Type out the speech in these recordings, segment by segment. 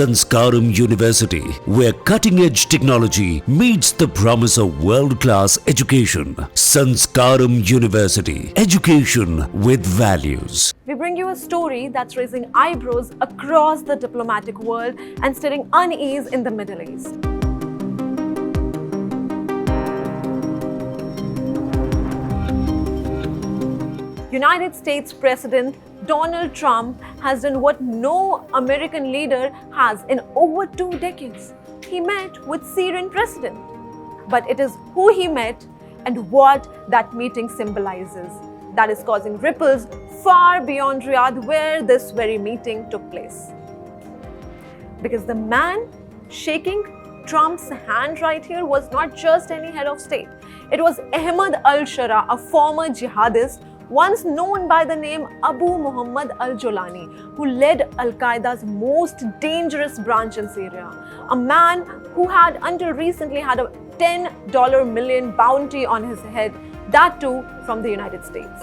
Sanskaram University, where cutting-edge technology meets the promise of world-class education. Sanskaram University, education with values. We bring you a story that's raising eyebrows across the diplomatic world and stirring unease in the Middle East. United States President Donald Trump has done what no American leader has in over 2 decades. He met with Syrian President. But it is who he met and what that meeting symbolizes that is causing ripples far beyond Riyadh, where this very meeting took place. Because the man shaking Trump's hand right here was not just any head of state. It was Ahmad al-Sharaa, a former jihadist once known by the name Abu Muhammad al-Jolani, who led Al-Qaeda's most dangerous branch in Syria. A man who had until recently had a $10 million bounty on his head, that too from the United States.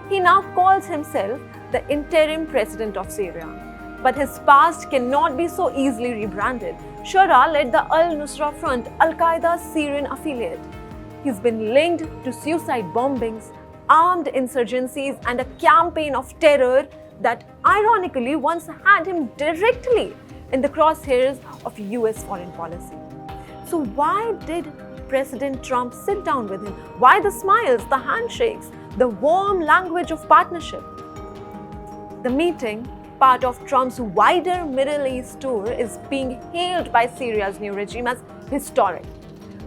He now calls himself the interim president of Syria. But his past cannot be so easily rebranded. Sharaa led the Al-Nusra Front, Al-Qaeda's Syrian affiliate. He's been linked to suicide bombings, armed insurgencies and a campaign of terror that ironically once had him directly in the crosshairs of US foreign policy. So why did President Trump sit down with him? Why the smiles, the handshakes, the warm language of partnership? The meeting, part of Trump's wider Middle East tour, is being hailed by Syria's new regime as historic.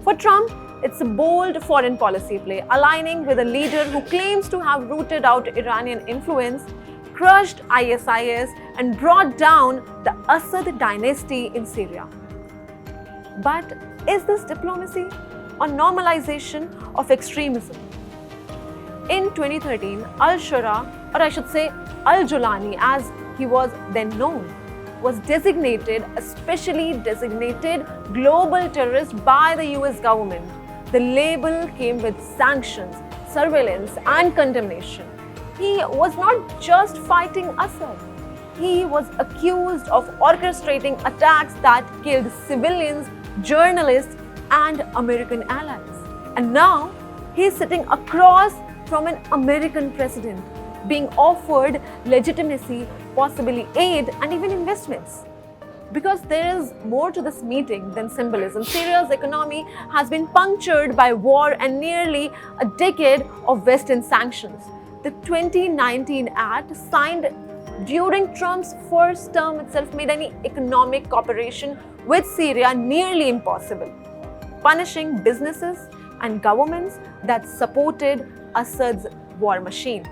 For Trump, it's a bold foreign policy play, aligning with a leader who claims to have rooted out Iranian influence, crushed ISIS, and brought down the Assad dynasty in Syria. But is this diplomacy or normalization of extremism? In 2013, al-Sharaa, or I should say al-Jolani as he was then known, was designated a specially designated global terrorist by the US government. The label came with sanctions, surveillance, and condemnation. He was not just fighting Assad. He was accused of orchestrating attacks that killed civilians, journalists, and American allies. And now, he's sitting across from an American president, being offered legitimacy, possibly aid, and even investments. Because there is more to this meeting than symbolism. Syria's economy has been punctured by war and nearly a decade of Western sanctions. The 2019 Act, signed during Trump's first term itself, made any economic cooperation with Syria nearly impossible, punishing businesses and governments that supported Assad's war machine.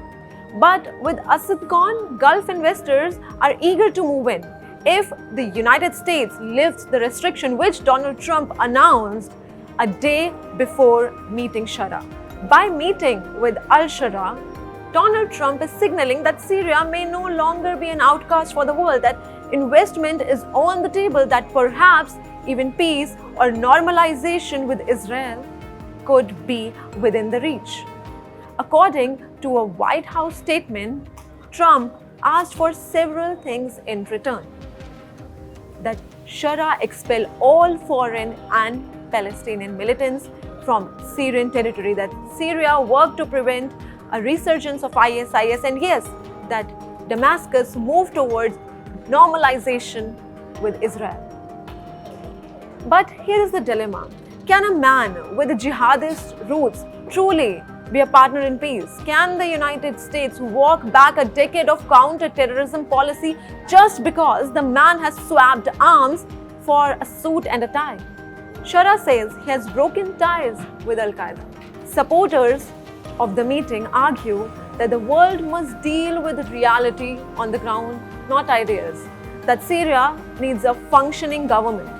But with Assad gone, Gulf investors are eager to move in. If the United States lifts the restriction which Donald Trump announced a day before meeting Sharaa. By meeting with al-Sharaa, Donald Trump is signaling that Syria may no longer be an outcast for the world, that investment is on the table, that perhaps even peace or normalization with Israel could be within the reach. According to a White House statement, Trump asked for several things in return. That Sharaa expel all foreign and Palestinian militants from Syrian territory, that Syria work to prevent a resurgence of ISIS, and yes, that Damascus move towards normalization with Israel. But here is the dilemma. Can a man with jihadist roots truly be a partner in peace? Can the United States walk back a decade of counter-terrorism policy just because the man has swapped arms for a suit and a tie? Sharaa says he has broken ties with Al-Qaeda. Supporters of the meeting argue that the world must deal with reality on the ground, not ideas. That Syria needs a functioning government,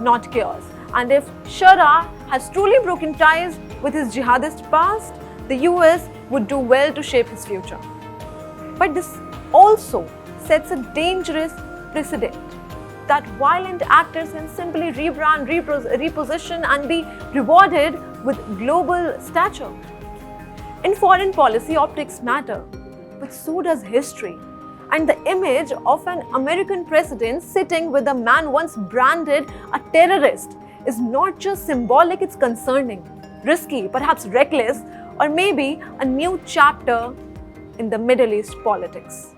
not chaos. And if Sharaa has truly broken ties with his jihadist past, the US would do well to shape his future. But this also sets a dangerous precedent that violent actors can simply rebrand, reposition, and be rewarded with global stature. In foreign policy, optics matter, but so does history. And the image of an American president sitting with a man once branded a terrorist is not just symbolic, it's concerning, risky, perhaps reckless, or maybe a new chapter in the Middle East politics.